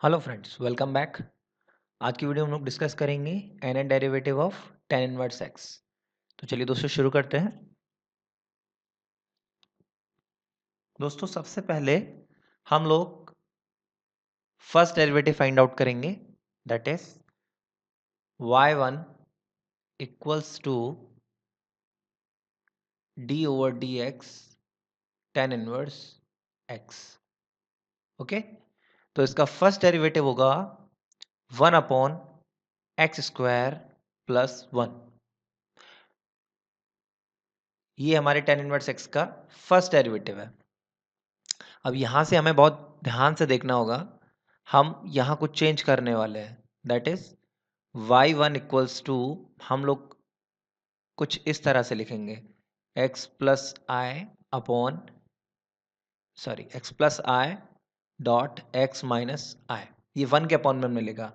Hello friends, welcome back. आज की video हम लोग डिस्कस करेंगे N N derivative of tan inverse x. तो चलिए दोस्तों शुरू करते हैं। दोस्तों सबसे पहले हम लोग फर्स्ट डेरिवेटिव फाइंड आउट करेंगे, that is y1 equals to D over D X tan inverse X. Okay, तो इसका फर्स्ट डेरिवेटिव होगा 1/x² प्लस 1। ये हमारे tan इनवर्स एक्स का फर्स्ट डेरिवेटिव है। अब यहाँ से हमें बहुत ध्यान से देखना होगा, हम यहाँ कुछ चेंज करने वाले हैं, that is y1 equals to हम लोग कुछ इस तरह से लिखेंगे x plus i upon x plus i dot x minus i. ये 1 के अपॉन में मिलेगा।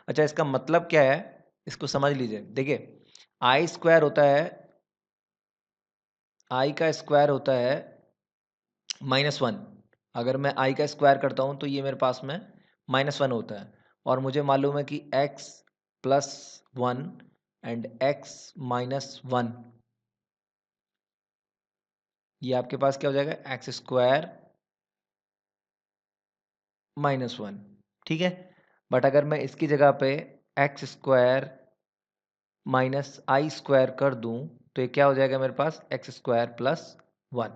अच्छा, इसका मतलब क्या है, इसको समझ लीजिए। देखिए, आई स्क्वायर होता है, आई का स्क्वायर होता है -1। अगर मैं आई का स्क्वायर करता हूँ तो ये मेरे पास में -1 होता है। और मुझे मालूम है कि x plus 1 and x minus 1, ये आपके पास क्या हो जाएगा, एक्स स्क्वायर -1। ठीक है, बट अगर मैं इसकी जगह पे एक्स स्क्वायर माइनस आई स्क्वायर कर दूं तो ये क्या हो जाएगा मेरे पास, एक्स स्क्वायर प्लस 1।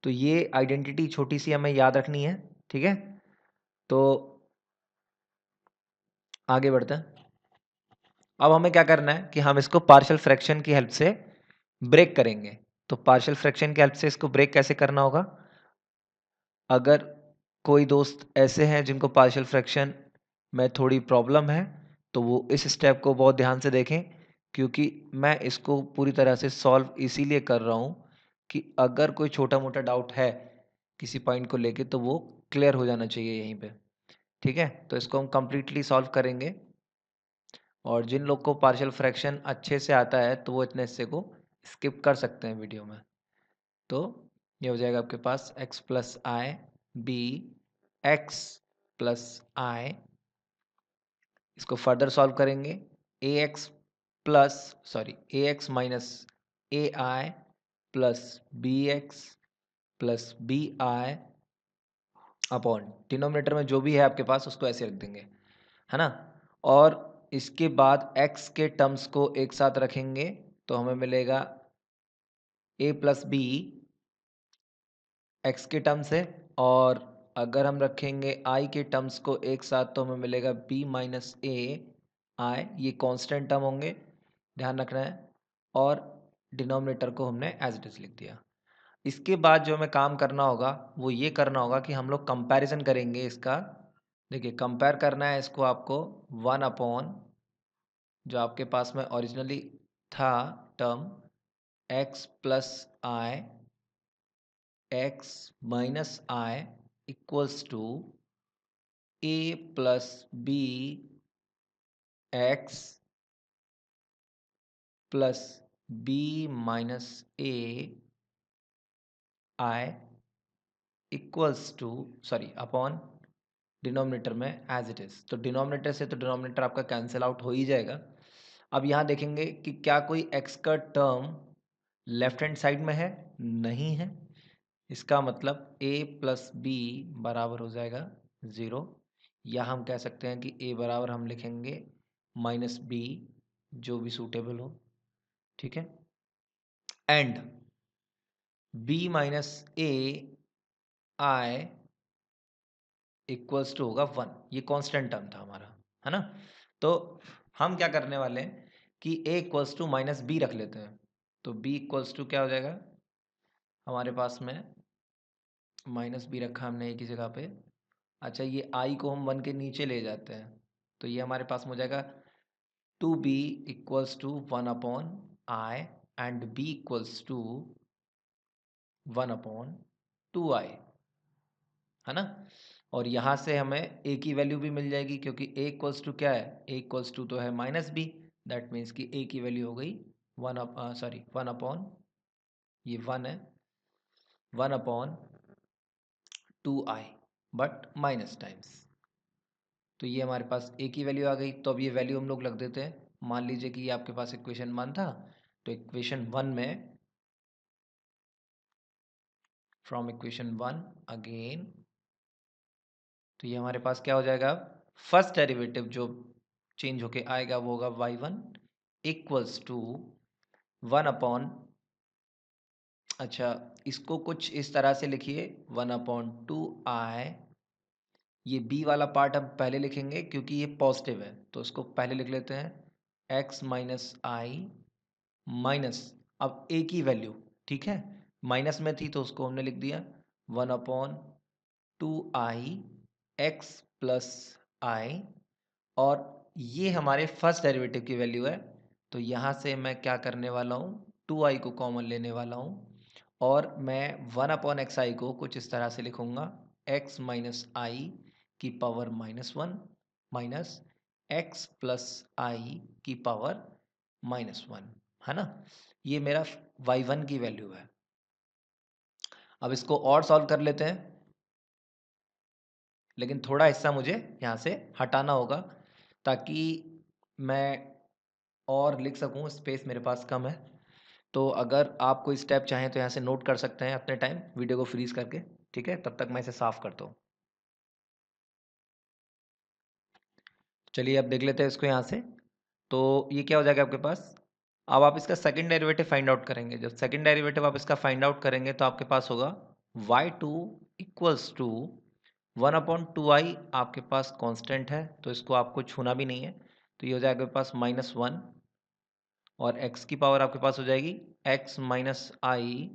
तो ये आइडेंटिटी छोटी सी हमें याद रखनी है। ठीक है, तो आगे बढ़ते हैं। अब हमें क्या करना है कि हम इसको पार्शियल फ्रैक्शन की हेल्प से ब्रेक करेंगे। तो पार्शियल फ्रैक्शन की हेल्प से इसको ब्रेक कैसे करना होगा, अगर कोई दोस्त ऐसे हैं जिनको पार्शियल फ्रैक्शन में थोड़ी प्रॉब्लम है तो वो इस स्टेप को बहुत ध्यान से देखें, क्योंकि मैं इसको पूरी तरह से सॉल्व इसीलिए कर रहा हूँ कि अगर कोई छोटा मोटा डाउट है किसी पॉइंट को लेके तो वो क्लियर हो जाना चाहिए यहीं पे। ठीक है, तो इसको हम कंप्लीटली सॉल्व करेंगे। और जिन लोग को पार्शियल फ्रैक्शन अच्छे से आता है तो वो इतने हिस्से को स्किप कर सकते हैं वीडियो में। तो ये हो जाएगा आपके पास x plus i b x plus i. इसको फर्दर सॉल्व करेंगे, a x plus a x minus A i plus B x plus b i upon denominator में जो भी है आपके पास उसको ऐसे रख देंगे, है ना। और इसके बाद x के टर्म्स को एक साथ रखेंगे तो हमें मिलेगा a प्लस बी x के टर्म्स है। और अगर हम रखेंगे i के टर्म्स को एक साथ तो हमें मिलेगा b माइनस ए आई। ये कांस्टेंट टर्म होंगे, ध्यान रखना है। और डिनोमिनेटर को हमने एज इट इज लिख दिया। इसके बाद जो हमें काम करना होगा वो ये करना होगा कि हम लोग कंपैरिजन करेंगे इसका। देखिए, कंपेयर करना है इसको आपको 1 अपॉन जो आपके पास में ओरिजिनली था term x plus I X minus I equals to A plus B x plus B minus A I equals to upon denominator में एज इट इज़। तो डिनोमिनेटर से तो डिनोमिनेटर आपका कैंसिल आउट हो ही जाएगा। अब यहाँ देखेंगे कि क्या कोई एक्स का टर्म लेफ्ट हैंड साइड में है, नहीं है। इसका मतलब a प्लस बी बराबर हो जाएगा 0, या हम कह सकते हैं कि a बराबर हम लिखेंगे माइनस बी, जो भी सूटेबल हो। ठीक है, and b minus A I equals to होगा 1। ये कांस्टेंट टर्म था हमारा, है ना। तो हम क्या करने वाले हैं कि a equals to minus B रख लेते हैं। तो b इक्वल्स टू क्या हो जाएगा हमारे पास में, माइनस बी रखा हमने एक ही जगह पे। अच्छा, ये आई को हम 1 के नीचे ले जाते हैं तो ये हमारे पास में हो जाएगा 2b equals to 1 upon I and b equals to 1 upon 2i, है ना। और यहाँ से हमें a की वैल्यू भी मिल जाएगी, क्योंकि a इक्वल्स टू क्या है, a इक्वल्स टू तो है माइनस बी। दैट मीन्स कि a की वैल्यू हो गई 1 अपॉन, ये 1 है, 1 upon 2i but minus times. तो ये हमारे पास ए की वैल्यू आ गई। तो अब ये वैल्यू हम लोग रख देते हैं। मान लीजिए कि ये आपके पास इक्वेशन 1 था, तो इक्वेशन 1 में फ्रॉम इक्वेशन 1 अगेन, तो ये हमारे पास क्या हो जाएगा, अब फर्स्ट डेरिवेटिव जो चेंज होके आएगा वो होगा y1 इक्वल्स टू 1 अपॉन, अच्छा इसको कुछ इस तरह से लिखिए 1 अपॉन 2i, ये b वाला पार्ट हम पहले लिखेंगे क्योंकि ये पॉजिटिव है, तो इसको पहले लिख लेते हैं x माइनस आई माइनस, अब a की वैल्यू, ठीक है, माइनस में थी तो उसको हमने लिख दिया 1 अपॉन 2i x प्लस आई, और ये हमारे फर्स्ट डेरिवेटिव की वैल्यू है। तो यहाँ से मैं क्या करने वाला हूँ, 2i को कॉमन लेने वाला हूँ और मैं 1 अपॉन एक्स आई को कुछ इस तरह से लिखूँगा x माइनस आई की power -1 minus x plus i की पावर -1, है ना। ये मेरा y1 की वैल्यू है। अब इसको और सॉल्व कर लेते हैं, लेकिन थोड़ा हिस्सा मुझे यहाँ से हटाना होगा ताकि मैं और लिख सकूँ, स्पेस मेरे पास कम है। तो अगर आप कोई स्टेप चाहें तो यहाँ से नोट कर सकते हैं अपने टाइम, वीडियो को फ्रीज करके, ठीक है, तब तक मैं इसे साफ करता हूँ। चलिए अब देख लेते हैं इसको यहाँ से। तो ये क्या हो जाएगा आपके पास, अब आप इसका सेकंड डेरिवेटिव फाइंड आउट करेंगे। जब सेकंड डेरिवेटिव आप इसका फाइंड आउट करेंगे तो आपके पास होगा y2 equals to 1 upon 2i, आपके पास कांस्टेंट है तो इसको आपको छूना भी नहीं है, तो ये हो जाएगा आपके पास -1, और x की पावर आपके पास हो जाएगी x माइनस आई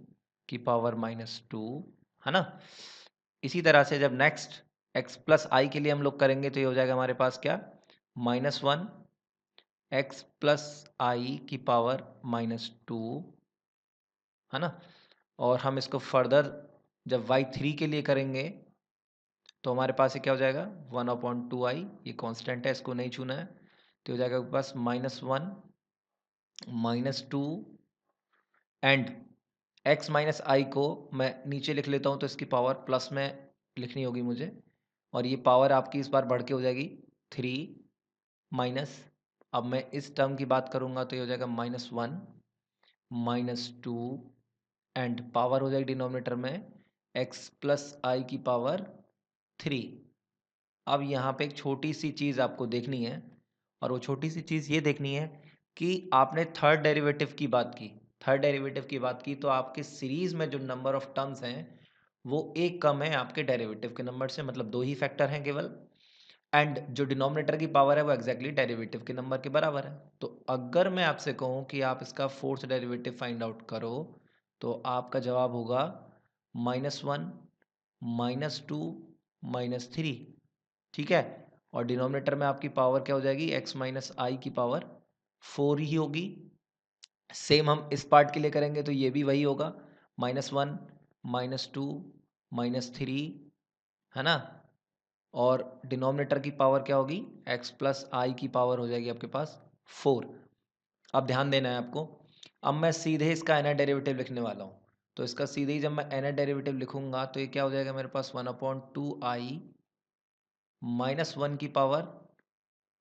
की पावर -2, है ना। इसी तरह से जब नेक्स्ट x प्लस आई के लिए हम लोग करेंगे तो ये हो जाएगा हमारे पास क्या, -1 x प्लस आई की पावर -2, है ना। और हम इसको फर्दर जब y3 के लिए करेंगे तो हमारे पास ये क्या हो जाएगा 1 अपॉन 2i, ये कांस्टेंट है इसको नहीं छूना है, तो हो जाएगा आपके पास -1 -2 एंड x माइनस आई को मैं नीचे लिख लेता हूँ तो इसकी पावर प्लस में लिखनी होगी मुझे, और ये पावर आपकी इस बार बढ़ के हो जाएगी 3 माइनस, अब मैं इस टर्म की बात करूँगा तो ये हो जाएगा -1 -2 एंड पावर हो जाएगी डिनोमिनेटर में x प्लस आई की पावर 3। अब यहाँ पे एक छोटी सी चीज़ आपको देखनी है, और वो छोटी सी चीज़ ये देखनी है कि आपने थर्ड डेरिवेटिव की बात की, थर्ड डेरिवेटिव की बात की तो आपके सीरीज में जो नंबर ऑफ टर्म्स हैं वो एक कम है आपके डेरिवेटिव के नंबर से, मतलब दो ही फैक्टर हैं केवल, एंड जो डिनोमिनेटर की पावर है वो एग्जैक्टली डेरिवेटिव के नंबर के बराबर है। तो अगर मैं आपसे कहूँ कि आप इसका फोर्थ डेरिवेटिव फाइंड आउट करो तो आपका जवाब होगा -1 -2 -3, ठीक है। और डिनोमिनेटर में आपकी पावर क्या हो जाएगी, x माइनस आई की पावर 4 ही होगी। सेम हम इस पार्ट के लिए करेंगे तो ये भी वही होगा, -1 -2 -3, है ना। और डिनोमिनेटर की पावर क्या होगी, x प्लस आई की पावर हो जाएगी आपके पास 4। अब ध्यान देना है आपको, अब मैं सीधे इसका एनर डेरिवेटिव लिखने वाला हूँ। तो इसका सीधे ही जब मैं एनर डेरिवेटिव लिखूंगा तो ये क्या हो जाएगा मेरे पास 1 अपॉन 2i -1 की पावर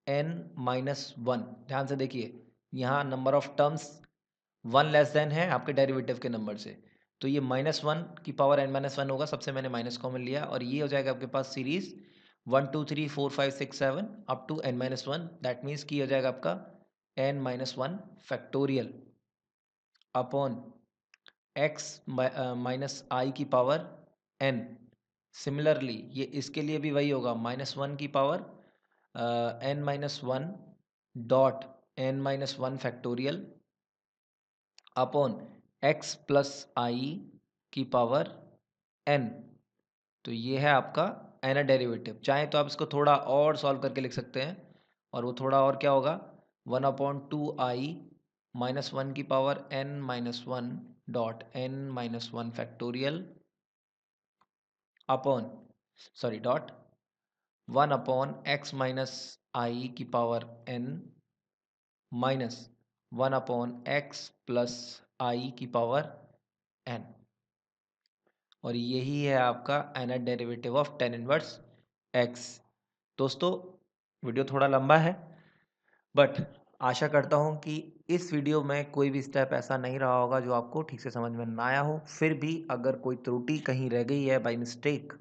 n-1। ध्यान से देखिए, यहाँ number of terms 1 less than है आपके डेरिवेटिव के नंबर से, तो ये -1 की पावर n-1 होगा, सबसे मैंने माइनस कॉमन लिया, और ये हो जाएगा आपके पास series 1 2 3 4 5 6 7 up to n-1, that means कि हो जाएगा आपका n-1 factorial upon x minus i की पावर n। सिमिलरली ये इसके लिए भी वही होगा, -1 की power n-1 dot n-1 factorial upon x plus i की पावर n। तो ये है आपका एनर डेरिवेटिव। चाहे तो आप इसको थोड़ा और सॉल्व करके लिख सकते हैं, और वो थोड़ा और क्या होगा 1 अपॉन 2i -1 की power n-1 dot n-1 factorial upon, sorry dot 1 upon x minus i की power n minus 1 upon x plus i की पावर n, और यही है आपका nth derivative of tan inverse x। दोस्तों वीडियो थोड़ा लंबा है, बट आशा करता हूँ कि इस वीडियो में कोई भी स्टेप ऐसा नहीं रहा होगा जो आपको ठीक से समझ में ना आया हो। फिर भी अगर कोई त्रुटि कहीं रह गई है बाय मिस्टेक,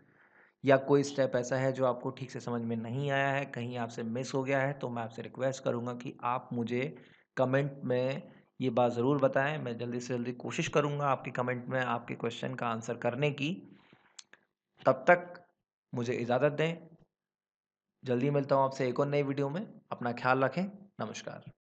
या कोई स्टेप ऐसा है जो आपको ठीक से समझ में नहीं आया है, कहीं आपसे मिस हो गया है, तो मैं आपसे रिक्वेस्ट करूँगा कि आप मुझे कमेंट में ये बात ज़रूर बताएँ। मैं जल्दी से जल्दी कोशिश करूँगा आपके कमेंट में आपके क्वेश्चन का आंसर करने की। तब तक मुझे इजाज़त दें। जल्दी मिलता हूँ आपसे एक और नई वीडियो में। अपना ख़्याल रखें। नमस्कार।